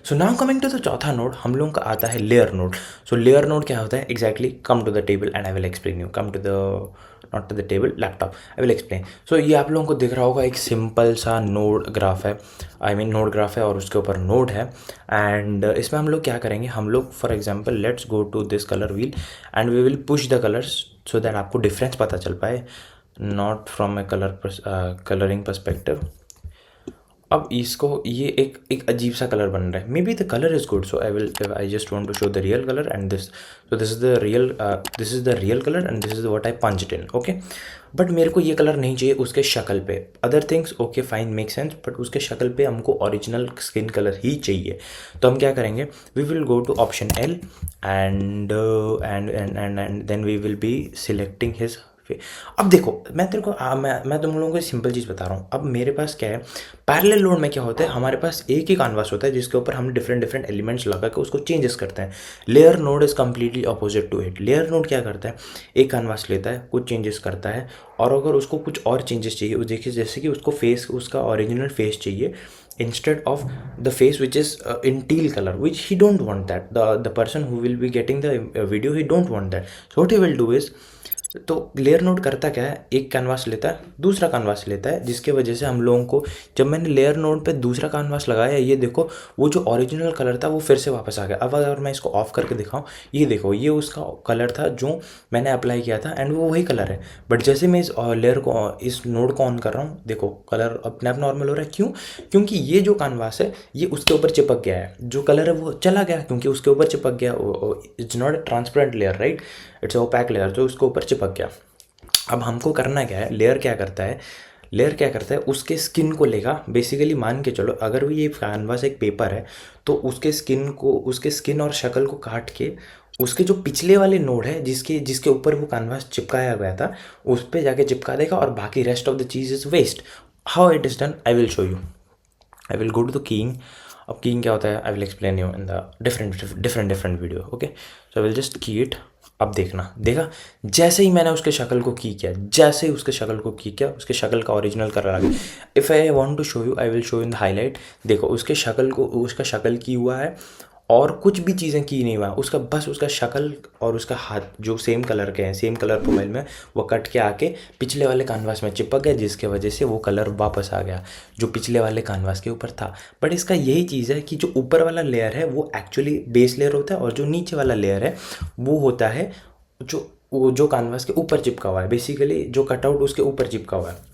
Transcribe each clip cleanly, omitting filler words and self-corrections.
So now coming to the चौथा node, हम लोगों का आता है layer node. So layer node क्या होता है exactly, come to the table and I will explain you. Come to the, not to the table, laptop, I will explain. So ये आप लोगों को दिख रहा होगा, एक सिंपल सा नोड ग्राफ है, आई मीन नोड ग्राफ है और उसके ऊपर नोड है। एंड इसमें हम लोग क्या करेंगे, हम लोग for example let's go to this colour wheel and we will push the colours so that आपको डिफरेंस पता चल पाए, not from a colouring perspective. अब इसको ये एक अजीब सा कलर बन रहा है, maybe the colour is good, so I just want to show the real colour and this, so this is the real colour and this is what I punched in, okay. But मेरे को ये colour नहीं चाहिए उसके शक्ल पे, other things okay fine make sense, but उसके शक्ल पे हमको ओरिजिनल स्किन कलर ही चाहिए। तो हम क्या करेंगे, we will go to option L and then we will be selecting his. अब देखो मैं तेरे को मैं तुम लोगों को सिंपल चीज़ बता रहा हूँ। अब मेरे पास क्या है, पैरेलल नोड में क्या होता है, हमारे पास एक ही कानवास होता है जिसके ऊपर हम डिफरेंट एलिमेंट्स लगा के उसको चेंजेस करते हैं। Layer node is completely opposite to it. Layer node क्या करता है, एक कानवास लेता है, कुछ चेंजेस करता है, और अगर उसको कुछ और चेंजेस चाहिए, वो देखिए जैसे कि उसको फेस, उसका ओरिजिनल फेस चाहिए instead of the face which is in teal color, which he don't want that, the person who will be getting the video, he don't want that. So what he will do is, तो layer node करता क्या है, एक canvas लेता है, दूसरा canvas लेता है, जिसके वजह से हम लोगों को, जब मैंने लेयर नोड पे दूसरा कैनवास लगाया, ये देखो वो जो ओरिजिनल कलर था वो फिर से वापस आ गया। अब अगर मैं इसको ऑफ करके दिखाऊं, ये देखो ये उसका कलर था जो मैंने अप्लाई किया था एंड वो वही कलर है। बट जैसे मैं इस लेयर को, इस नोड को ऑन कर रहा हूँ, देखो कलर अपने आप नॉर्मल हो रहा है। क्यों? क्योंकि ये जो कैनवास है ये उसके ऊपर चिपक गया है, जो कलर है वो चला गया क्योंकि उसके ऊपर चिपक गया। It's not a transparent layer, right, it's opaque layer जो उसके ऊपर चिपक गया। अब हमको करना क्या है, लेयर क्या करता है, लेयर क्या करता है, उसके स्किन को लेगा। बेसिकली मान के चलो अगर वो ये कैनवास एक पेपर है, तो उसके स्किन को, उसके स्किन और शक्ल को काट के उसके जो पिछले वाले नोड है जिसके जिसके ऊपर वो कैनवास चिपकाया गया था, उस पर जाके चिपका देगा और बाकी रेस्ट ऑफ द चीज़ is waste. How it is done I will show you. I will go to the keying. अब कीइंग क्या होता है I will explain you in the different video, okay. So I will just key it. अब देखा जैसे ही मैंने उसके शक्ल को की किया, जैसे ही उसके शक्ल को की किया, उसके शक्ल का ओरिजिनल कलर आ गया। If I want to show you, I will show in the highlight. देखो उसके शक्ल को, उसका शक्ल की हुआ है और कुछ भी चीज़ें की नहीं हुआ, उसका बस उसका शक्ल और उसका हाथ जो सेम कलर के हैं, सेम कलर प्रोफाइल में, वो कट के आके पिछले वाले कानवास में चिपक गया, जिसके वजह से वो कलर वापस आ गया जो पिछले वाले कानवास के ऊपर था। बट इसका यही चीज़ है कि जो ऊपर वाला लेयर है वो एक्चुअली बेस लेयर होता है और जो नीचे वाला लेयर है वो होता है जो कानवास के ऊपर चिपका हुआ है, बेसिकली जो कटआउट उसके ऊपर चिपका हुआ है।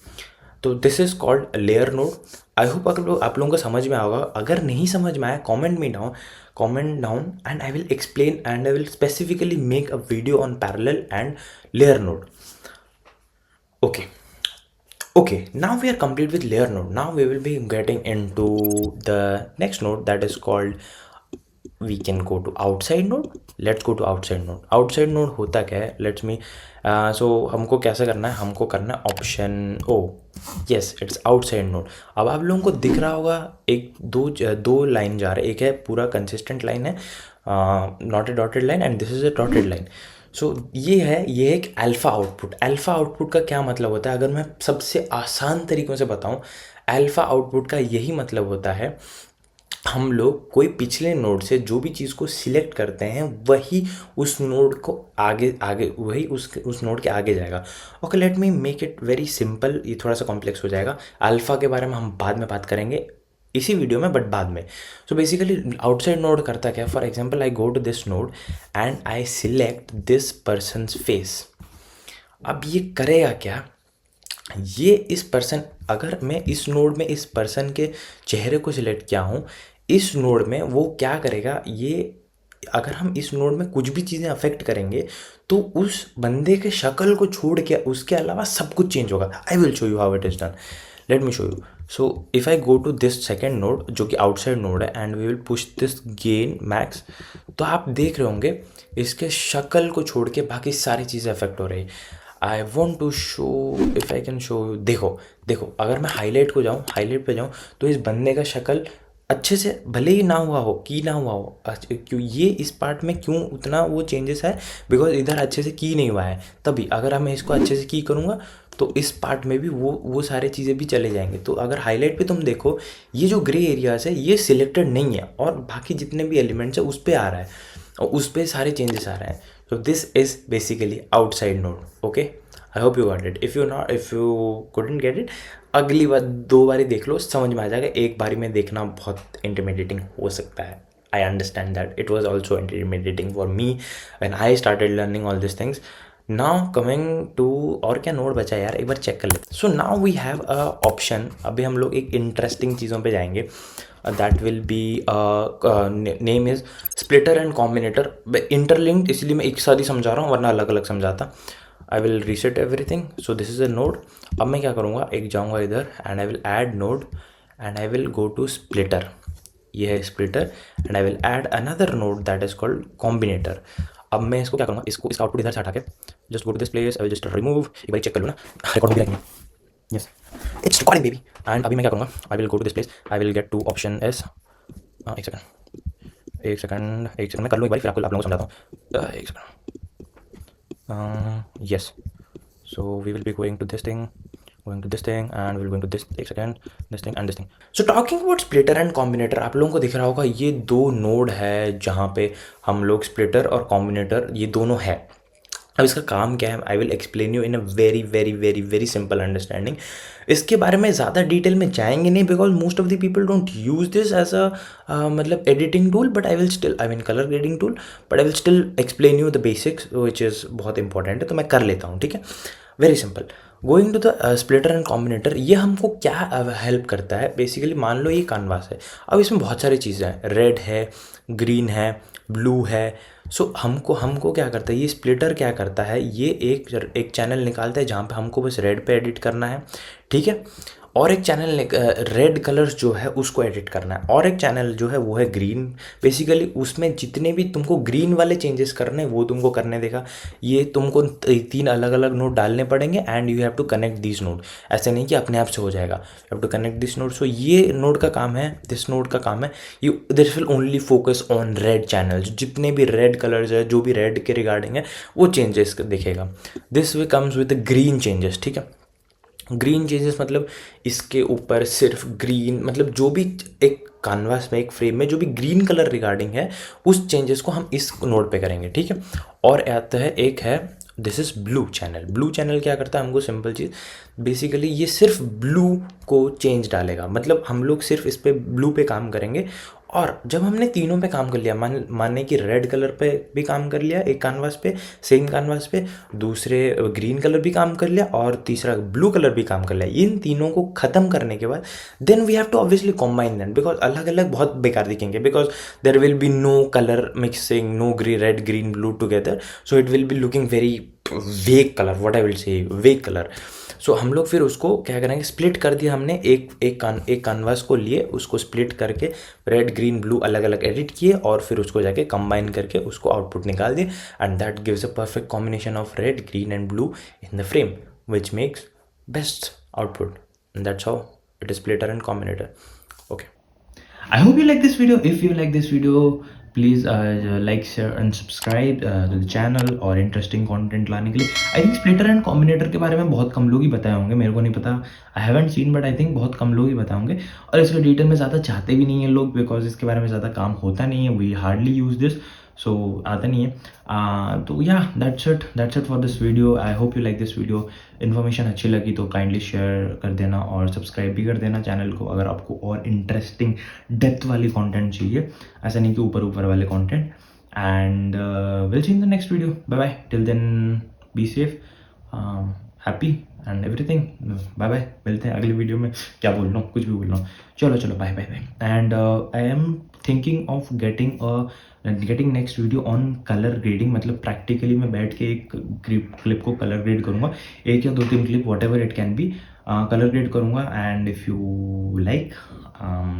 तो this is called layer node. I hope आप लोगों को समझ में आएगा। अगर नहीं समझ में आया comment down and I will explain and I will specifically make a video on parallel and layer node, okay. Now we are complete with layer node. Now we will be getting into the next node, that is called, we can go to outside node. Let's go to outside node. Outside node होता क्या है, let's मी, सो हमको कैसे करना है, हमको करना है option O, yes it's outside node. अब आप लोगों को दिख रहा होगा एक दो लाइन जा रहे हैं, एक है पूरा कंसिस्टेंट लाइन है, not a dotted line, and this is a dotted line. So ये एक अल्फ़ा आउटपुट। अल्फ़ा आउटपुट का क्या मतलब होता है, अगर मैं सबसे आसान तरीक़ों से बताऊं, अल्फ़ा आउटपुट का यही मतलब होता है, हम लोग कोई पिछले नोड से जो भी चीज़ को सिलेक्ट करते हैं वही उस नोड को आगे वही उस नोड के आगे जाएगा। Okay, let me make it very simple. ये थोड़ा सा कॉम्प्लेक्स हो जाएगा, अल्फ़ा के बारे में हम बाद में बात करेंगे इसी वीडियो में, बट बाद में। सो बेसिकली आउटसाइड नोड करता क्या, for example I go to this node and I select this person's face. अब ये करेगा क्या, ये इस पर्सन, अगर मैं इस नोड में इस पर्सन के चेहरे को सिलेक्ट किया हूँ, इस नोड में वो क्या करेगा, ये अगर हम इस नोड में कुछ भी चीज़ें अफेक्ट करेंगे तो उस बंदे के शक्ल को छोड़ के उसके अलावा सब कुछ चेंज होगा। I will show you how it is done, let me show you. So if I go to this second node जो कि आउटसाइड नोड है and we will push this gain max, तो आप देख रहे होंगे इसके शक्ल को छोड़ के बाकी सारी चीज़ें अफेक्ट हो रही। I want to show, if I can show you, देखो अगर मैं हाईलाइट पे जाऊँ तो इस बंदे का शक्ल अच्छे से भले ही ना हुआ हो, क्यों ये इस पार्ट में क्यों उतना वो चेंजेस है, बिकॉज इधर अच्छे से की नहीं हुआ है। तभी अगर मैं इसको अच्छे से की करूँगा तो इस पार्ट में भी वो सारी चीज़ें भी चले जाएंगे। तो अगर हाईलाइट पे तुम देखो, ये जो ग्रे एरियाज है ये सिलेक्टेड नहीं है, और बाकी जितने भी एलिमेंट्स है उस पर आ रहा है, और उस पर सारे चेंजेस आ रहे हैं। तो this is basically outside node. Okay, I hope you got it. If you couldn't get it, अगली बार 2 बारी देख लो, समझ में आ जाएगा। एक बारी में देखना बहुत इंटिमिडेटिंग हो सकता है। I understand that it was also intimidating for me when I started learning all these things. Now coming to, और क्या नोड बचा यार, एक बार चेक कर लेते। So now we have a option. अभी हम लोग एक इंटरेस्टिंग चीज़ों पे जाएंगे, that will be name is splitter and combinator. Interlinked इसलिए मैं एक साथ ही समझा रहा हूँ, वरना अलग अलग समझाता। I will reset everything. So this is a node. अब मैं क्या करूँगा, एक जाऊँगा इधर and I will add node and I will go to splitter. ये है splitter and I will add another node that is called combinator. अब मैं इसको क्या करूँगा, इसका आउटपुट इधर से हटा के just go to this place, I will just remove. एक बार चेक कर लो ना, रिकॉर्ड भी रहेंगे। Yes, it's recording baby. And अभी मैं क्या करूँगा, I will go to this place, I will get to option S. एक सेकंड मैं कर लूँ एक बार, फिर आपको आप लोगों को समझाता हूँ। एक second. Yes, so we will be going to this thing and we'll going to this, एक second, this thing and this thing. So talking about splitter and combinator, आप लोगों को दिख रहा होगा ये 2 नोड है जहाँ पे हम लोग स्प्लिटर और कॉम्बिनेटर ये दोनों है। अब इसका काम क्या है, I will explain you in a very very very very simple understanding. इसके बारे में ज़्यादा डिटेल में जाएंगे नहीं, because most of the people don't use this as a मतलब editing tool, but I will still, I mean colour grading tool, but I will still explain you the basics which is बहुत important है। तो मैं कर लेता हूँ, ठीक है। Very simple, going to the splitter and combinator. ये हमको क्या हेल्प करता है, बेसिकली मान लो ये कानवास है, अब इसमें बहुत सारी चीज़ें हैं, रेड है, ग्रीन है, ब्लू है। सो हमको क्या करता है, ये स्प्लिटर क्या करता है, ये एक चैनल निकालता है जहाँ पे हमको बस रेड पे एडिट करना है, ठीक है, और एक चैनल रेड कलर्स जो है उसको एडिट करना है, और एक चैनल जो है वो है ग्रीन। बेसिकली उसमें जितने भी तुमको ग्रीन वाले चेंजेस करने हैं वो तुमको करने देगा। ये तुमको 3 अलग अलग नोड डालने पड़ेंगे and you have to connect this node. ऐसे नहीं कि अपने आप से हो जाएगा, you have to connect this node. So ये नोड का काम है, दिस नोड का काम है, you this will only focus on red channels. जितने भी रेड कलर्स है, जो भी रेड के रिगार्डिंग है वो चेंजेस दिखेगा। This way comes with green changes, ठीक है। ग्रीन चेंजेस मतलब इसके ऊपर सिर्फ ग्रीन, मतलब जो भी एक कानवास में, एक फ्रेम में जो भी ग्रीन कलर रिगार्डिंग है उस चेंजेस को हम इस नोड पे करेंगे, ठीक है। और आता है, एक है this is blue channel. Blue channel क्या करता है, हमको सिंपल चीज़, बेसिकली ये सिर्फ ब्लू को चेंज डालेगा, मतलब हम लोग सिर्फ इस पे ब्लू पे काम करेंगे। और जब हमने तीनों पे काम कर लिया, माने कि रेड कलर पे भी काम कर लिया एक कानवास पे, सेम कानवास पे, दूसरे ग्रीन कलर भी काम कर लिया, और तीसरा ब्लू कलर भी काम कर लिया, इन तीनों को ख़त्म करने के बाद then we have to obviously combine them, because अलग अलग बहुत बेकार दिखेंगे, because there will be no colour mixing, no red green blue together, so it will be looking very vague colour, what I will say vague colour. सो हम लोग फिर उसको क्या करेंगे, स्प्लिट कर दिया हमने, एक कानवास को लिए, उसको स्प्लिट करके रेड ग्रीन ब्लू अलग अलग एडिट किए, और फिर उसको जाके कंबाइन करके उसको आउटपुट निकाल दिए, and that gives a perfect combination of red green and blue in the frame which makes best output, and that's how it is splitter and combinator. Okay, I hope you like this video. If you like this video, please like, share and subscribe to the channel और interesting content लाने के लिए। I think splitter and combinator के बारे में बहुत कम लोग ही बताए होंगे, मेरे को नहीं पता, I haven't seen, but I think बहुत कम लोग ही बताए होंगे, और इसको डिटेल में ज़्यादा चाहते भी नहीं हैं लोग, बिकॉज इसके बारे में ज़्यादा काम होता नहीं है, we hardly use this, सो आता नहीं है। तो या that's it for this video. I hope you like this video. Information अच्छी लगी तो काइंडली शेयर कर देना और सब्सक्राइब भी कर देना चैनल को, अगर आपको और इंटरेस्टिंग डेप्थ वाली कंटेंट चाहिए, ऐसा नहीं कि ऊपर ऊपर वाले content. And will see in the next video. Bye bye, till then be safe, happy and everything. Bye bye, मिलते हैं अगली वीडियो में। क्या बोल रहा हूँ, कुछ भी बोल रहा हूँ, चलो bye bye bye. And I am thinking of getting next video on colour grading, मतलब प्रैक्टिकली मैं बैठ के एक क्लिप को कलर ग्रेड करूँगा, 1 या 2-3 clip, what ever it can be, colour grade करूँगा। एंड इफ़ यू लाइक,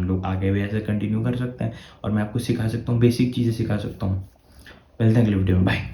लोग आगे भी ऐसे कंटिन्यू कर सकते हैं, और मैं आपको सिखा सकता हूँ, बेसिक चीज़ें सिखा सकता हूँ। मिलते हैं अगली वीडियो में, बाय।